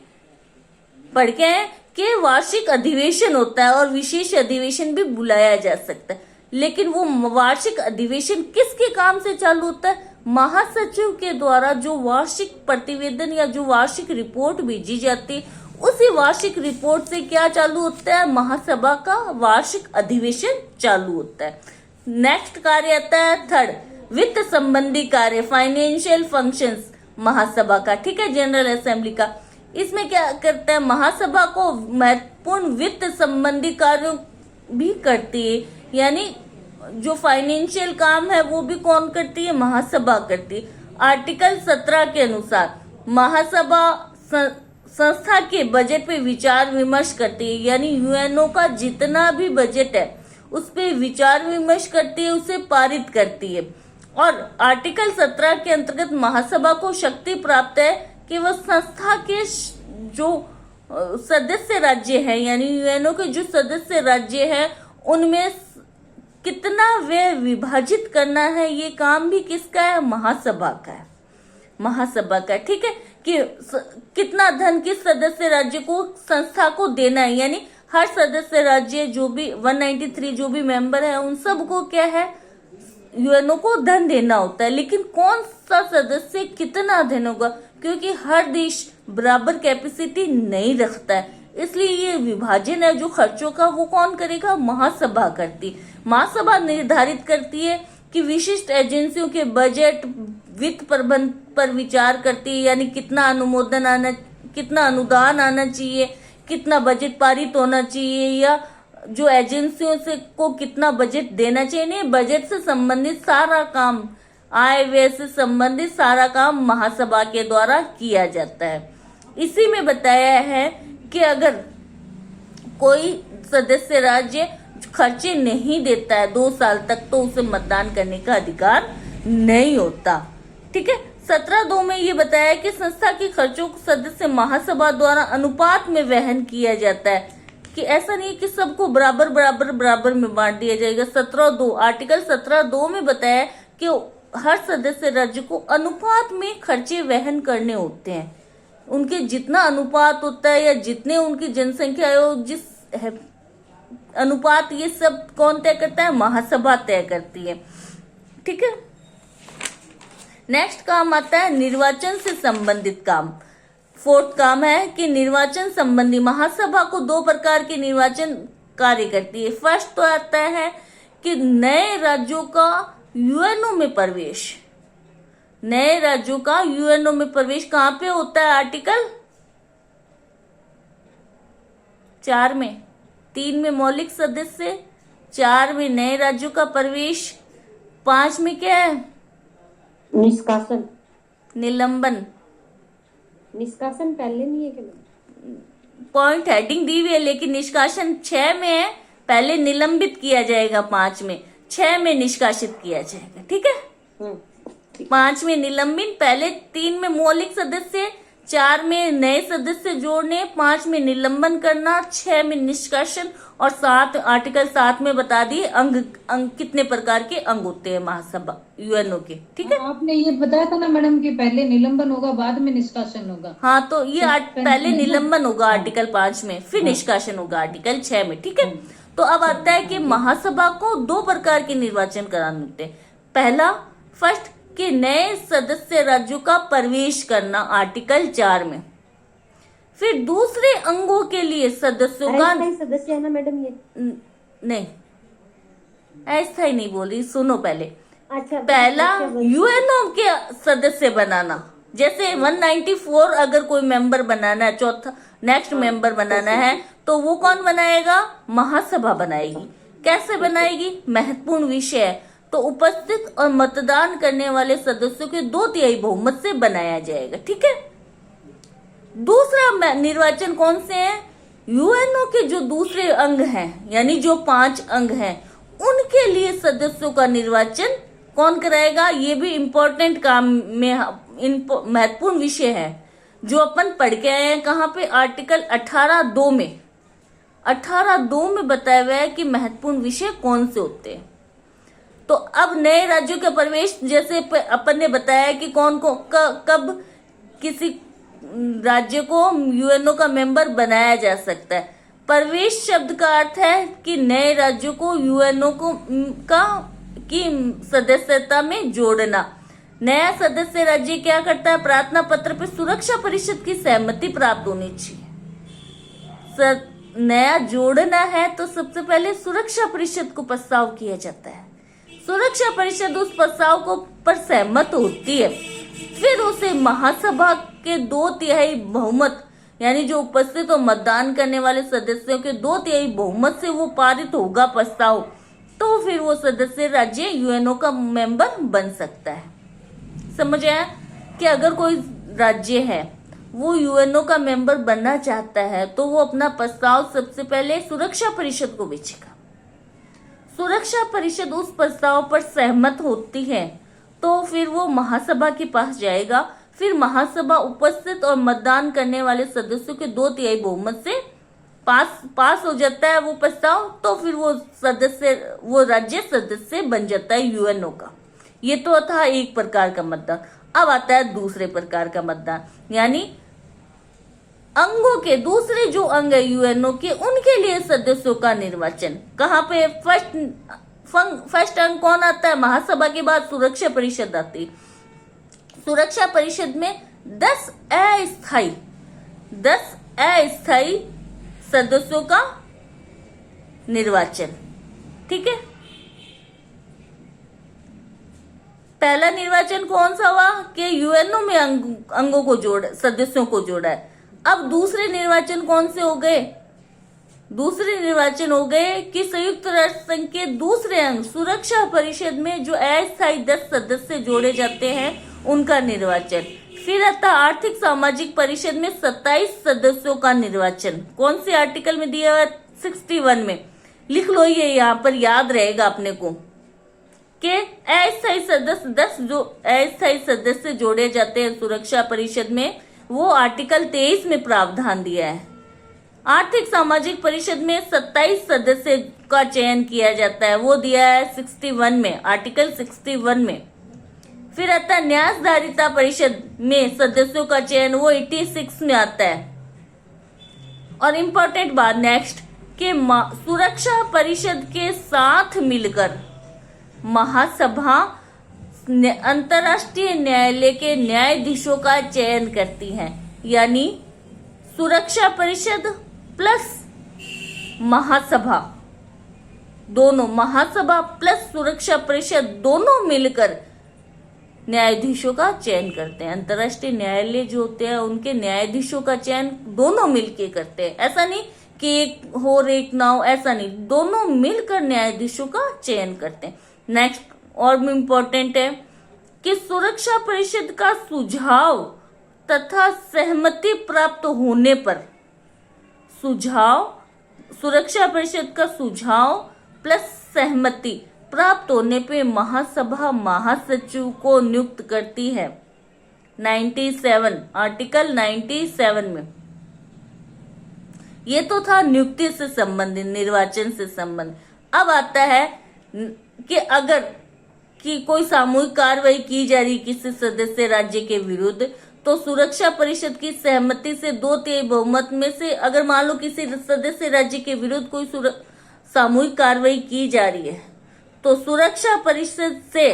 पढ़ के आए कि वार्षिक अधिवेशन होता है और विशेष अधिवेशन भी बुलाया जा सकता है। लेकिन वो वार्षिक अधिवेशन किसके काम से चालू होता है, महासचिव के द्वारा जो वार्षिक प्रतिवेदन या जो वार्षिक रिपोर्ट भेजी जाती है, उसी वार्षिक रिपोर्ट से क्या चालू होता है, महासभा का वार्षिक अधिवेशन चालू होता है। नेक्स्ट कार्य आता है 3rd, वित्त संबंधी कार्य, फाइनेंशियल फंक्शंस महासभा का, ठीक है, जनरल असेंबली का। इसमें क्या करता है, महासभा को महत्वपूर्ण वित्त संबंधी कार्यों भी करती है। यानी जो फाइनेंशियल काम है वो भी कौन करती है, महासभा करती है। आर्टिकल 17 के अनुसार महासभा संस्था के बजट पे विचार विमर्श करती है। यानी यूएनओ का जितना भी बजट है उस पे विचार विमर्श करती है, उसे पारित करती है। और आर्टिकल 17 के अंतर्गत महासभा को शक्ति प्राप्त है कि वह संस्था के जो सदस्य राज्य है, यानी यूएनओ के जो सदस्य राज्य है, उनमें कितना व्यय विभाजित करना है, ये काम भी किसका है, महासभा का है, महासभा का, ठीक है। कि कितना धन किस सदस्य राज्य को, संस्था को देना है। यानी हर सदस्य राज्य जो भी 193 जो भी मेंबर है, उन सबको क्या है, यूएनओ को धन देना होता है। लेकिन कौन सा सदस्य कितना धन होगा, क्योंकि हर देश बराबर कैपेसिटी नहीं रखता है, इसलिए ये विभाजन है जो खर्चों का वो कौन करेगा, महासभा करती। महासभा निर्धारित करती है कि विशिष्ट एजेंसियों के बजट वित्त प्रबंध पर विचार करती है। यानी कितना अनुदान आना चाहिए, कितना बजट पारित होना चाहिए, या जो एजेंसियों से को कितना बजट देना चाहिए। नहीं, बजट से संबंधित सारा काम, आय व्यय से संबंधित सारा काम महासभा के द्वारा किया जाता है। इसी में बताया है कि अगर कोई सदस्य राज्य खर्चे नहीं देता है 2 साल तक, तो उसे मतदान करने का अधिकार नहीं होता, ठीक है। 17(2) में ये बताया कि संस्था के खर्चों को सदस्य महासभा द्वारा अनुपात में वहन किया जाता है। कि ऐसा नहीं है कि सबको बराबर बराबर बराबर में बांट दिया जाएगा। 17(2) आर्टिकल 17(2) में बताया कि हर सदस्य राज्य को अनुपात में खर्चे वहन करने होते हैं। उनके जितना अनुपात होता है या जितने उनकी जनसंख्या है, जिस अनुपात, ये सब कौन तय करता है? महासभा तय करती है। ठीक है। नेक्स्ट काम आता है निर्वाचन से संबंधित काम। फोर्थ काम है कि निर्वाचन संबंधी महासभा को 2 प्रकार के निर्वाचन कार्य करती है। फर्स्ट तो आता है कि नए राज्यों का यूएनओ में प्रवेश। नए राज्यों का यूएनओ में प्रवेश कहां पे होता है? आर्टिकल 4 में। 3 में मौलिक सदस्य, 4 में नए राज्यों का प्रवेश, 5 में क्या है? निष्कासन। निलंबन। निष्कासन पहले नहीं है क्या? पॉइंट हेडिंग दी हुई है, लेकिन निष्कासन 6 में है। पहले निलंबित किया जाएगा 5 में, 6 में निष्कासित किया जाएगा। ठीक है। 5 में निलंबित, पहले 3 में मौलिक सदस्य, 4 में नए सदस्य जोड़ने, 5 में निलंबन करना, 6 में निष्कासन, और 7 आर्टिकल 7 में बता दिए अंग कितने प्रकार के अंग होते हैं महासभा यूएनओ के। ठीक है। आपने ये बताया था ना मैडम कि पहले निलंबन होगा बाद में निष्कासन होगा। हाँ, तो ये पहले निलंबन होगा आर्टिकल 5 में, फिर निष्कासन होगा आर्टिकल 6 में। ठीक है। तो अब आता है कि महासभा को 2 प्रकार के निर्वाचन कराने होते हैं। पहला, फर्स्ट, कि नए सदस्य राज्यों का प्रवेश करना आर्टिकल 4 में। फिर दूसरे अंगों के लिए सदस्यों का सदस्य है ना मैडम ये? नहीं, अस्थायी नहीं बोली, सुनो पहले। अच्छा, पहला यूएनओ के सदस्य बनाना। जैसे 194 अगर कोई मेंबर बनाना है, चौथा नेक्स्ट मेंबर बनाना है, तो वो कौन बनाएगा? महासभा बनाएगी। कैसे बनाएगी? महत्वपूर्ण विषय है तो उपस्थित और मतदान करने वाले सदस्यों के 2/3 बहुमत से बनाया जाएगा। ठीक है। दूसरा निर्वाचन कौन से है? यूएनओ के जो दूसरे अंग हैं, यानी जो 5 अंग हैं, उनके लिए सदस्यों का निर्वाचन कौन कराएगा? ये भी इम्पोर्टेंट काम में महत्वपूर्ण विषय है जो अपन पढ़ के आए हैं। कहाँ पे? आर्टिकल 18(2) में। 18(2) में बताया हुआ है कि महत्वपूर्ण विषय कौन से होते हैं। तो अब नए राज्यों के प्रवेश, जैसे अपन ने बताया कि कौन को कब किसी राज्य को यूएनओ का मेंबर बनाया जा सकता है। प्रवेश शब्द का अर्थ है कि नए राज्यों को यूएनओ की सदस्यता में जोड़ना। नया सदस्य राज्य क्या करता है? प्रार्थना पत्र पर सुरक्षा परिषद की सहमति प्राप्त होनी चाहिए। नया जोड़ना है तो सबसे पहले सुरक्षा परिषद को प्रस्ताव किया जाता है। सुरक्षा परिषद उस प्रस्ताव को पर सहमत होती है, फिर उसे महासभा के 2/3 बहुमत, यानी जो उपस्थित और मतदान करने वाले सदस्यों के 2/3 बहुमत से वो पारित होगा प्रस्ताव, तो फिर वो सदस्य राज्य यूएनओ का मेंबर बन सकता है। समझ आया कि अगर कोई राज्य है वो यूएनओ का मेंबर बनना चाहता है तो वो अपना प्रस्ताव सबसे पहले सुरक्षा परिषद को भेजेगा। सुरक्षा परिषद उस प्रस्ताव पर सहमत होती है तो फिर वो महासभा के पास जाएगा। फिर महासभा उपस्थित और मतदान करने वाले सदस्यों के 2/3 बहुमत से पास हो जाता है वो प्रस्ताव, तो फिर वो राज्य सदस्य बन जाता है यूएनओ का। ये तो था एक प्रकार का मतदान। अब आता है दूसरे प्रकार का मतदान, यानी अंगों के दूसरे जो अंग है यूएनओ के, उनके लिए सदस्यों का निर्वाचन। कहाँ पे? फर्स्ट अंग कौन आता है? महासभा के बाद सुरक्षा परिषद आती। सुरक्षा परिषद में 10 अस्थायी सदस्यों का निर्वाचन। ठीक है। पहला निर्वाचन कौन सा हुआ कि यूएनओ में अंगों को सदस्यों को जोड़ा है। अब दूसरे निर्वाचन कौन से हो गए? दूसरे निर्वाचन हो गए कि संयुक्त राष्ट्र संघ के दूसरे अंग सुरक्षा परिषद में जो अस्थायी 10 सदस्य जोड़े जाते हैं उनका निर्वाचन। फिर आता आर्थिक सामाजिक परिषद में 27 सदस्यों का निर्वाचन। कौन से आर्टिकल में दिया हुआ है? 61 में। लिख लो, ये यहाँ पर याद रहेगा अपने को कि अस्थायी सदस्य 10 जो अस्थायी सदस्य जोड़े जाते हैं सुरक्षा परिषद में, वो आर्टिकल 23 में प्रावधान दिया है। आर्थिक सामाजिक परिषद में 27 सदस्य का चयन किया जाता है, वो दिया है 61 में, आर्टिकल 61 में। फिर आता है न्यायधारिता परिषद में सदस्यों का चयन, वो 86 में आता है। और इम्पोर्टेंट बात नेक्स्ट कि सुरक्षा परिषद के साथ मिलकर महासभा अंतर्राष्ट्रीय न्यायालय के न्यायाधीशों का चयन करती है। यानी सुरक्षा परिषद प्लस महासभा, दोनों, महासभा प्लस सुरक्षा परिषद दोनों मिलकर न्यायाधीशों का चयन करते हैं। अंतर्राष्ट्रीय न्यायालय जो होते हैं उनके न्यायाधीशों का चयन दोनों मिलके करते हैं। ऐसा नहीं कि एक हो और एक ना हो, ऐसा नहीं, दोनों मिलकर न्यायाधीशों का चयन करते हैं। नेक्स्ट और भी इम्पोर्टेंट है कि सुरक्षा परिषद का सुझाव तथा सहमति प्राप्त होने पर, सुरक्षा परिषद का सुझाव प्लस सहमति प्राप्त होने पे महासभा महासचिव को नियुक्त करती है। 97, आर्टिकल 97 में। ये तो था नियुक्ति से संबंधित, निर्वाचन से संबंधित। अब आता है कि अगर कि कोई सामूहिक कार्रवाई की जा रही किसी सदस्य राज्य के विरुद्ध, तो सुरक्षा परिषद की सहमति से 2/3 बहुमत में से अगर मान लो किसी सदस्य राज्य के विरुद्ध कोई सामूहिक कार्रवाई की जा रही है, तो सुरक्षा परिषद से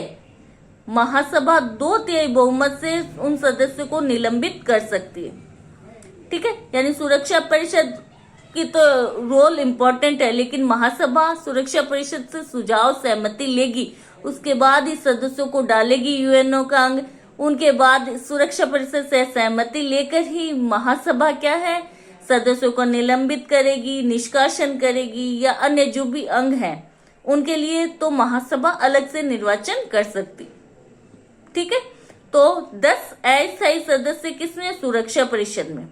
महासभा 2/3 बहुमत से उन सदस्यों को निलंबित कर सकती है। ठीक है, यानी सुरक्षा परिषद की तो रोल इम्पोर्टेंट है, लेकिन महासभा सुरक्षा परिषद से सुझाव सहमति लेगी, उसके बाद ही सदस्यों को डालेगी यूएनओ का अंग, उनके बाद सुरक्षा परिषद से सहमति लेकर ही महासभा क्या है, सदस्यों को निलंबित करेगी, निष्कासन करेगी, या अन्य जो भी अंग हैं उनके लिए तो महासभा अलग से निर्वाचन कर सकती। ठीक है, तो 10 अस्थायी सदस्य किसमें, सुरक्षा परिषद में।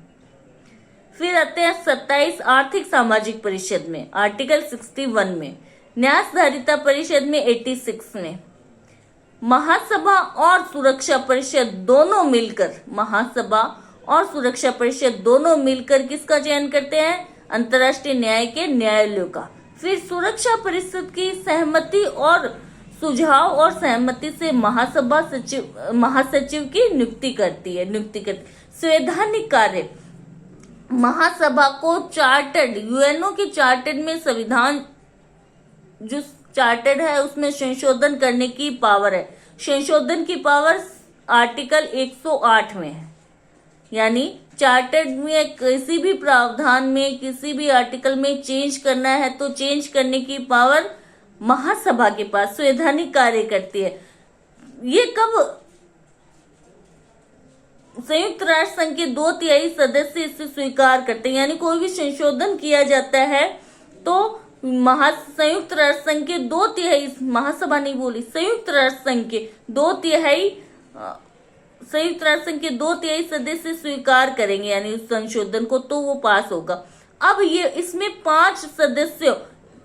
फिर आते हैं 27 आर्थिक सामाजिक परिषद में, आर्टिकल 61 में। न्यायधारिता परिषद में 86 में। महासभा और सुरक्षा परिषद दोनों मिलकर, महासभा और सुरक्षा परिषद दोनों मिलकर किसका चयन करते हैं, अंतर्राष्ट्रीय न्याय के न्यायालयों का। फिर सुरक्षा परिषद की सहमति और सुझाव और सहमति से महासभा महासचिव की नियुक्ति करती है, संवैधानिक कार्य, महासभा को चार्टर्ड, यूएनओ की चार्टर्ड में संविधान जो चार्टर्ड है उसमें संशोधन करने की पावर है। संशोधन की पावर आर्टिकल 108 में है। यानी चार्टर्ड में किसी भी प्रावधान में, किसी भी आर्टिकल में चेंज करना है तो चेंज करने की पावर महासभा के पास संवैधानिक कार्य करती है। ये कब, संयुक्त राष्ट्र संघ के 2/3 सदस्य इसे स्वीकार करते हैं। यानी कोई भी संशोधन किया जाता है तो संयुक्त राष्ट्र संघ के 2/3, महासभा नहीं बोली, संयुक्त राष्ट्र संघ के 2/3, संयुक्त राष्ट्र संघ के 2/3 सदस्य स्वीकार करेंगे यानी उस संशोधन को, तो वो पास होगा। अब ये इसमें 5 सदस्यों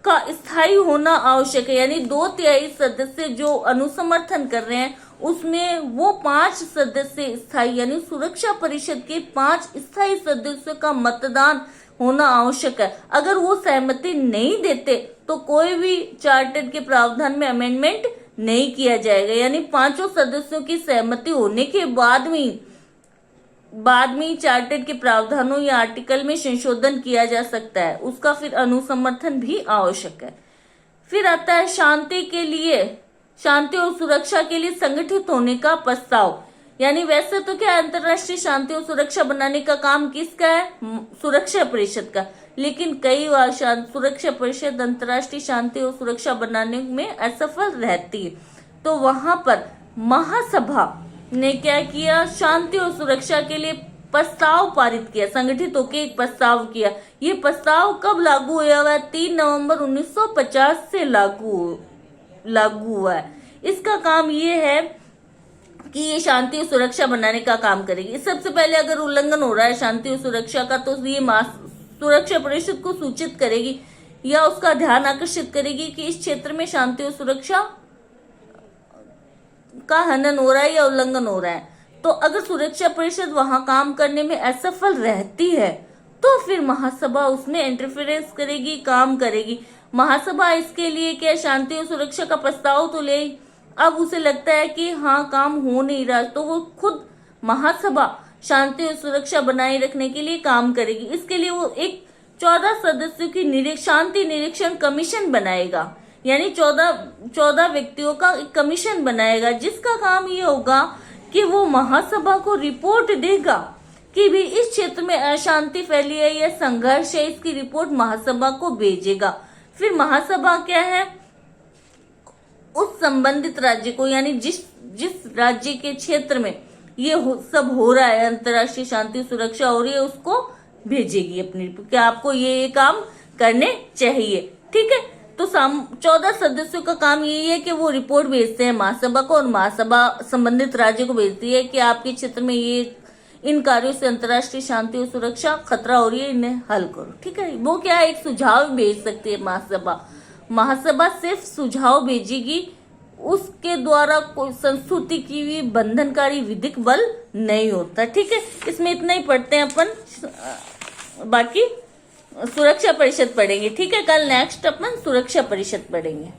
का स्थायी होना आवश्यक है। यानी 2/3 सदस्य जो अनुसमर्थन कर रहे हैं उसमें वो 5 सदस्य स्थायी, यानी सुरक्षा परिषद के 5 स्थायी सदस्यों का मतदान होना आवश्यक है। अगर वो सहमति नहीं देते तो कोई भी चार्टर के प्रावधान में अमेंडमेंट नहीं किया जाएगा। यानी 5 सदस्यों की सहमति होने के बाद में चार्टर के प्रावधानों या आर्टिकल में संशोधन किया जा सकता है, उसका फिर अनुसमर्थन भी आवश्यक है। फिर आता है शांति और सुरक्षा के लिए संगठित होने का प्रस्ताव। यानी वैसे तो क्या अंतर्राष्ट्रीय शांति और सुरक्षा बनाने का काम किसका है, सुरक्षा परिषद का, लेकिन कई बार सुरक्षा परिषद अंतर्राष्ट्रीय शांति और सुरक्षा बनाने में असफल रहती है। तो वहां पर महासभा ने क्या किया, शांति और सुरक्षा के लिए प्रस्ताव पारित किया, संगठित होकर एक प्रस्ताव किया। ये प्रस्ताव कब लागू हुआ है, 3 नवंबर 1950 से लागू हुआ है। इसका काम ये है कि ये शांति और सुरक्षा बनाने का काम करेगी। सबसे पहले अगर उल्लंघन हो रहा है शांति और सुरक्षा का तो ये सुरक्षा परिषद को सूचित करेगी या उसका ध्यान आकर्षित करेगी कि इस क्षेत्र में शांति और सुरक्षा का हनन हो रहा है या उल्लंघन हो रहा है। तो अगर सुरक्षा परिषद वहां काम करने में असफल रहती है तो फिर महासभा उसमें इंटरफेरेंस करेगी, काम करेगी। महासभा इसके लिए क्या शांति और सुरक्षा का प्रस्ताव तो ले, अब उसे लगता है कि हाँ काम हो नहीं रहा, तो वो खुद महासभा शांति और सुरक्षा बनाए रखने के लिए काम करेगी। इसके लिए वो एक 14 सदस्यों की शांति निरीक्षण कमीशन बनाएगा, यानी 14 व्यक्तियों का एक कमीशन बनाएगा, जिसका काम ये होगा कि वो महासभा को रिपोर्ट देगा कि भी इस क्षेत्र में अशांति फैली है या संघर्ष है। इसकी रिपोर्ट महासभा को भेजेगा। फिर महासभा क्या है, उस संबंधित राज्य को, यानी जिस राज्य के क्षेत्र में ये सब हो रहा है, अंतर्राष्ट्रीय शांति सुरक्षा हो रही है, उसको भेजेगी अपनी रिपोर्ट कि आपको ये काम करने चाहिए। ठीक है, तो 14 सदस्यों का काम यही है कि वो रिपोर्ट भेजते हैं महासभा को, और महासभा संबंधित राज्य को भेजती है कि आपके क्षेत्र में ये इन कार्यों से अंतर्राष्ट्रीय शांति और सुरक्षा खतरा हो रही है, इन्हें हल करो। ठीक है, वो क्या है, एक सुझाव भेज सकती है महासभा। महासभा सिर्फ सुझाव भेजेगी, उसके द्वारा कोई संस्तुति की हुई बंधनकारी विधिक बल नहीं होता। ठीक है, इसमें इतना ही पढ़ते हैं अपन, बाकी सुरक्षा परिषद पढ़ेंगे। ठीक है, कल नेक्स्ट अपन सुरक्षा परिषद पढ़ेंगे।